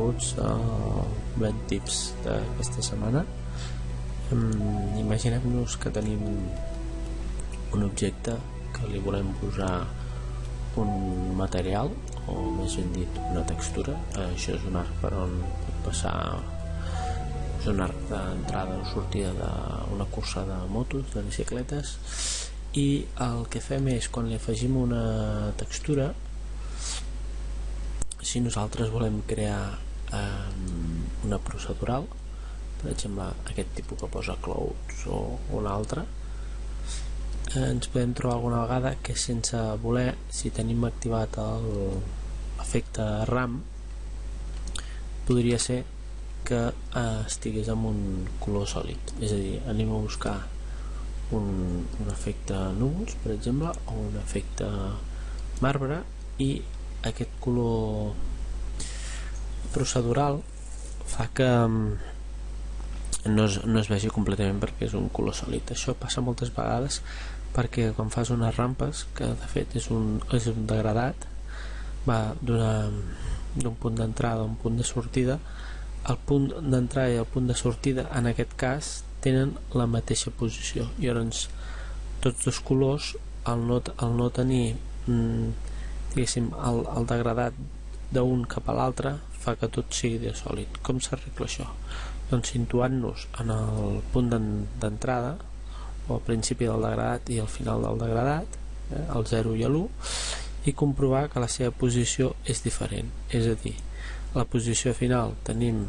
benvinguts al Blend Tips d'aquesta setmana. Imaginem-nos que tenim un objecte que li volem posar un material, o més ben dit una textura. Això és un arc per on pot passar, és un arc d'entrada o sortida d'una cursa de motos, de bicicletes, i el que fem és, quan li afegim una textura, si nosaltres volem crear una procedural, per exemple aquest tipus que posa clouds o un altre, ens podem trobar alguna vegada que sense voler, si tenim activat l'efecte RAM, podria ser que estigués amb un color sòlid. És a dir, anem a buscar un efecte núvols, per exemple, o un efecte marbre, i aquest color procedural fa que no es vegi completament perquè és un color sòlid. Això passa moltes vegades perquè quan fas unes rampes, que de fet és un degradat, va d'un punt d'entrada a un punt de sortida, el punt d'entrada i el punt de sortida en aquest cas tenen la mateixa posició, i llavors tots dos colors, al no tenir diguéssim el degradat d'un cap a l'altre, fa que tot sigui de sòlid. Com s'arregla això? Doncs situant-nos en el punt d'entrada, o al principi del degradat i al final del degradat, el 0 i l'1, i comprovar que la seva posició és diferent. És a dir, la posició final tenim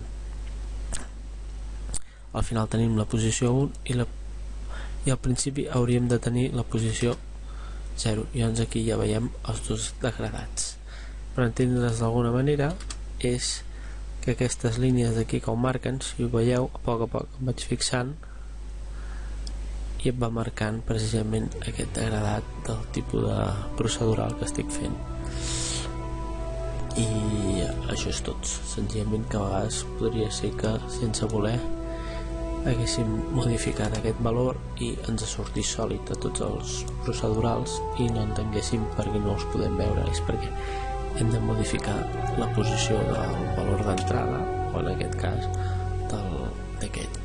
la posició 1 i al principi hauríem de tenir la posició 0, i llavors aquí ja veiem els dos degradats. Per entendre's d'alguna manera, és que aquestes línies d'aquí que ho marquen, si ho veieu, a poc em vaig fixant i em va marcant precisament aquest degradat del tipus de procedural que estic fent. I això és tot. Senzillament que a vegades podria ser que sense voler haguéssim modificat aquest valor i ens sortís sòlid a tots els procedurals i no entenguéssim per què no els podem veure. És perquè hem de modificar la posició del valor d'entrada, o en aquest cas d'aquest.